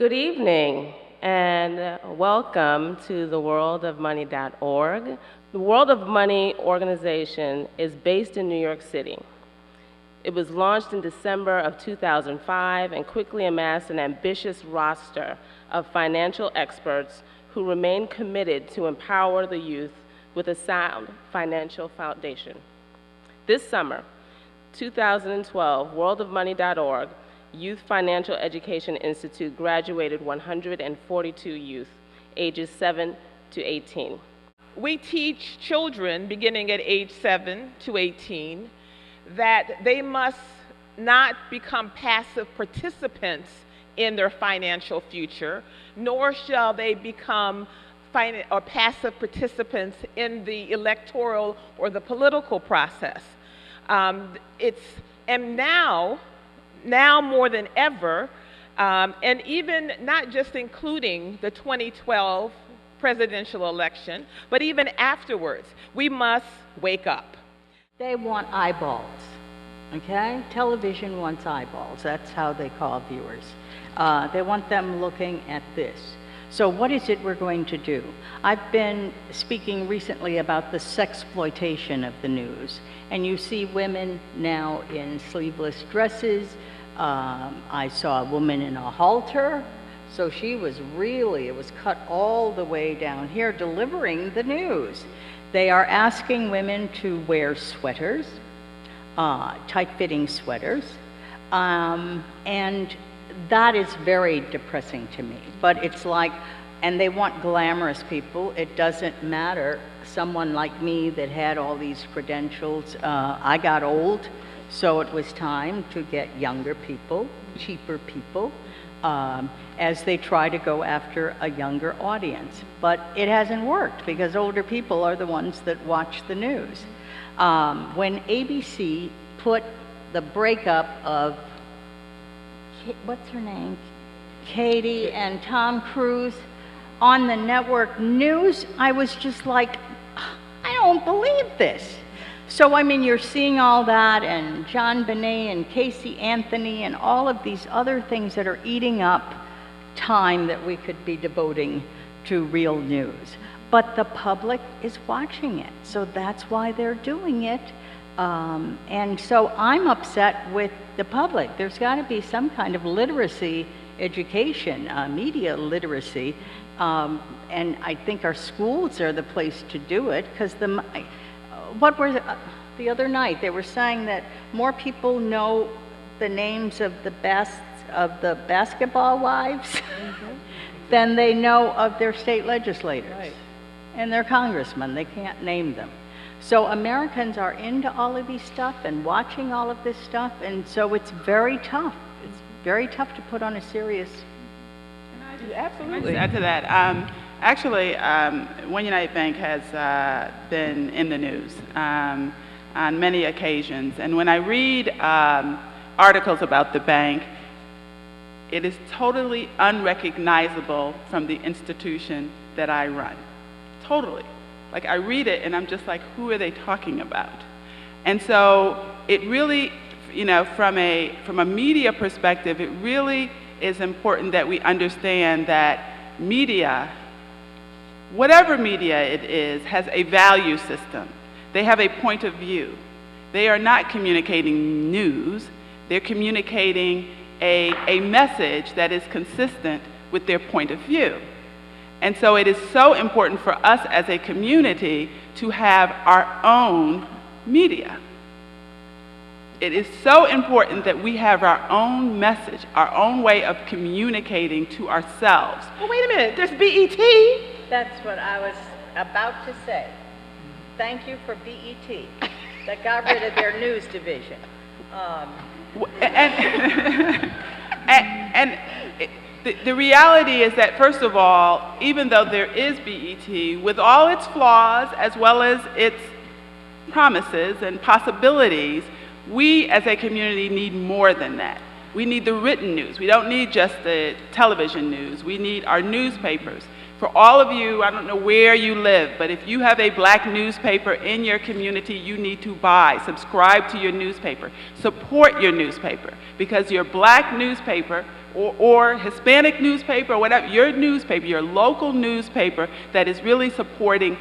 Good evening and welcome to the worldofmoney.org. The World of Money organization is based in New York City. It was launched in December of 2005 and quickly amassed an ambitious roster of financial experts who remain committed to empower the youth with a sound financial foundation. This summer, 2012, worldofmoney.org Youth Financial Education Institute graduated 142 youth, ages 7 to 18. We teach children beginning at age 7 to 18 that they must not become passive participants in their financial future, nor shall they become passive participants in the electoral or the political process. And now more than ever, and even not just including the 2012 presidential election, but even afterwards, we must wake up. They want eyeballs, okay? Television wants eyeballs. That's how they call viewers. They want them looking at this. So what is it we're going to do? I've been speaking recently about the sexploitation of the news, and you see women now in sleeveless dresses. I saw a woman in a halter, so she was really, it was cut all the way down here, delivering the news. They are asking women to wear sweaters, tight-fitting sweaters, and that is very depressing to me. But it's like, and they want glamorous people. It doesn't matter. Someone like me that had all these credentials, I got old, so it was time to get younger people, cheaper people, as they try to go after a younger audience. But it hasn't worked because older people are the ones that watch the news. When ABC put the breakup of, what's her name? Katie and Tom Cruise on the network news, I was just like, I don't believe this. So, I mean, you're seeing all that, and JonBenét and Casey Anthony and all of these other things that are eating up time that we could be devoting to real news. But the public is watching it, so that's why they're doing it. And so I'm upset with the public. There's got to be some kind of literacy education, media literacy, and I think our schools are the place to do it, because what was the other night? They were saying that more people know the names of the basketball wives than they know of their state legislators and their congressmen. They can't name them. So Americans are into all of these stuff and watching all of this stuff, and so it's very tough. It's very tough to put on a serious. Absolutely. Can I just add to that? Actually, One United Bank has been in the news on many occasions. And when I read articles about the bank, it is totally unrecognizable from the institution that I run. Totally. Like, I read it and I'm just like, who are they talking about? And so it really, from a media perspective, it really is important that we understand that media, whatever media it is, has a value system. They have a point of view. They are not communicating news. They're communicating a message that is consistent with their point of view. And so it is so important for us as a community to have our own media. It is so important that we have our own message, our own way of communicating to ourselves. Well, wait a minute, there's BET. That's what I was about to say. Thank you for BET that got rid of their news division. The reality is that, first of all, even though there is BET, with all its flaws as well as its promises and possibilities, we as a community need more than that. We need the written news. We don't need just the television news. We need our newspapers. For all of you, I don't know where you live, but if you have a black newspaper in your community, you need to subscribe to your newspaper, support your newspaper, because your black newspaper or Hispanic newspaper, or whatever, your newspaper, your local newspaper that is really supporting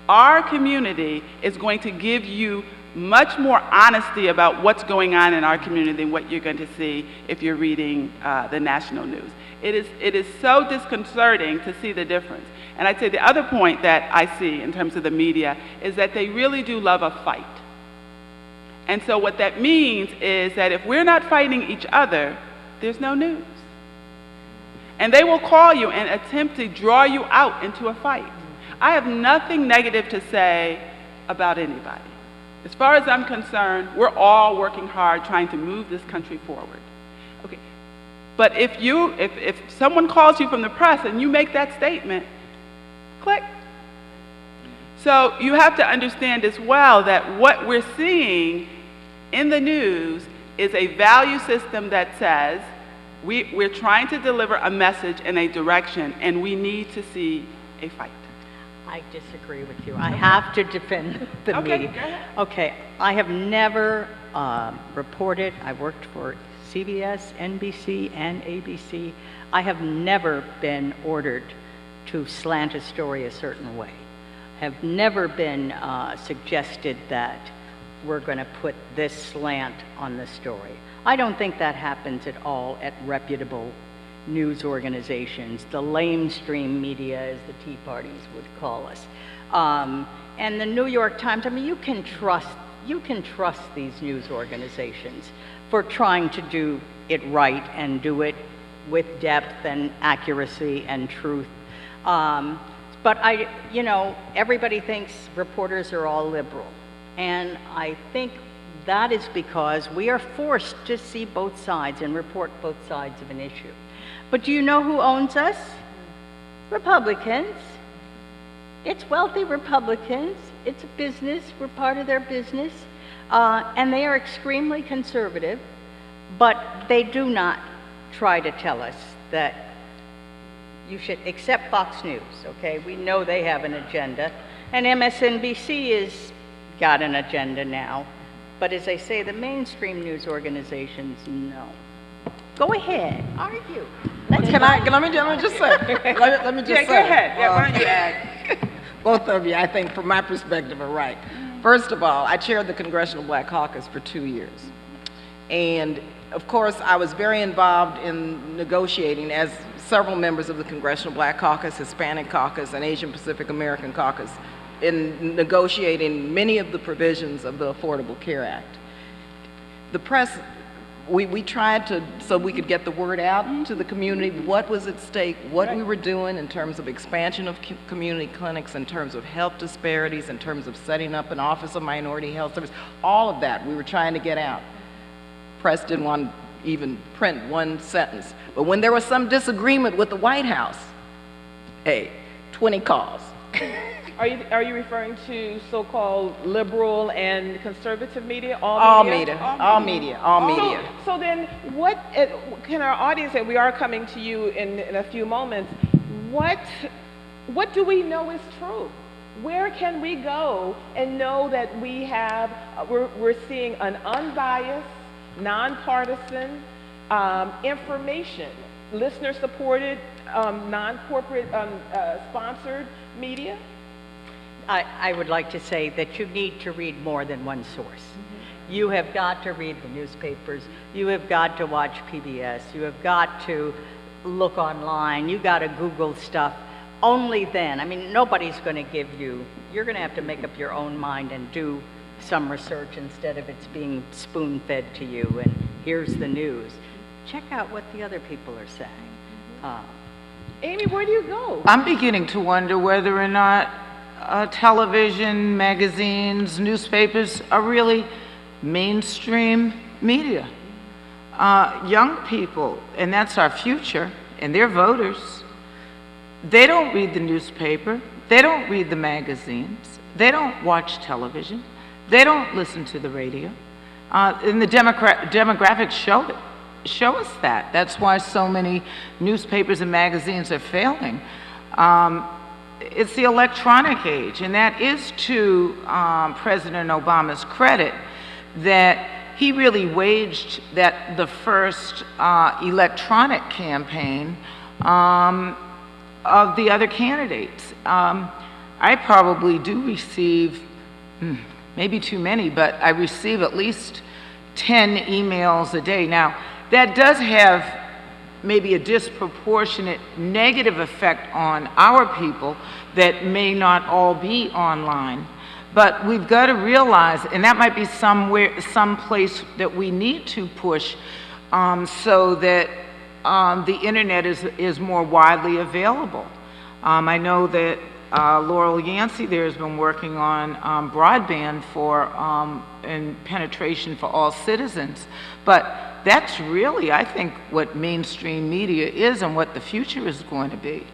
our community is going to give you much more honesty about what's going on in our community than what you're going to see if you're reading the national news. It is so disconcerting to see the difference. And I'd say the other point that I see in terms of the media is that they really do love a fight. And so what that means is that if we're not fighting each other, there's no news. And they will call you and attempt to draw you out into a fight. I have nothing negative to say about anybody. As far as I'm concerned, we're all working hard trying to move this country forward. Okay. But if someone calls you from the press and you make that statement, click. So you have to understand as well that what we're seeing in the news is a value system that says we're trying to deliver a message and a direction, and we need to see a fight. I disagree with you. I have to defend the Okay, media. go ahead. Okay, I have never reported. I worked for CBS, NBC, and ABC. I have never been ordered to slant a story a certain way. Have never been suggested that we're going to put this slant on the story. I don't think that happens at all at reputable news organizations, the lamestream media, as the Tea Parties would call us. And the New York Times, I mean, you can trust these news organizations for trying to do it right and do it with depth and accuracy and truth. But everybody thinks reporters are all liberal. And I think that is because we are forced to see both sides and report both sides of an issue. But do you know who owns us? Republicans. It's wealthy Republicans. It's a business. We're part of their business. And they are extremely conservative, but they do not try to tell us that you should accept Fox News, okay? We know they have an agenda. And MSNBC has got an agenda now. But as I say, the mainstream news organizations, no. Go ahead, argue. Let me just say. Let me just say. Go ahead. Yeah, why don't you add? Both of you, I think, from my perspective, are right. First of all, I chaired the Congressional Black Caucus for 2 years. And of course, I was very involved in negotiating, as several members of the Congressional Black Caucus, Hispanic Caucus, and Asian Pacific American Caucus, in negotiating many of the provisions of the Affordable Care Act. The press, we tried to, so we could get the word out to the community, what was at stake, what we were doing in terms of expansion of community clinics, in terms of health disparities, in terms of setting up an Office of Minority Health Service, all of that we were trying to get out. Press didn't want to even print one sentence. But when there was some disagreement with the White House, hey, 20 calls. Are you referring to so-called liberal and conservative media? All media. So then, what can our audience say? We are coming to you in a few moments. What do we know is true? Where can we go and know that we're seeing an unbiased, nonpartisan information, listener-supported, non-corporate sponsored media? I would like to say that you need to read more than one source. Mm-hmm. You have got to read the newspapers. You have got to watch PBS. You have got to look online. You got to Google stuff. Only then, I mean, nobody's going to give you, you're going to have to make up your own mind and do some research instead of it's being spoon-fed to you and here's the news. Check out what the other people are saying. Amy, where do you go? I'm beginning to wonder whether or not television, magazines, newspapers are really mainstream media. Young people, and that's our future, and they're voters, they don't read the newspaper, they don't read the magazines, they don't watch television, they don't listen to the radio. And the demographics show us that. That's why so many newspapers and magazines are failing. It's the electronic age, and that is to President Obama's credit that he really waged the first electronic campaign of the other candidates. I probably do receive, maybe too many, but I receive at least 10 emails a day. Now, that does have maybe a disproportionate negative effect on our people that may not all be online. But we've got to realize, and that might be some place that we need to push so that the internet is more widely available. I know that Laurel Yancey there has been working on broadband and penetration for all citizens. But that's really, I think, what mainstream media is and what the future is going to be.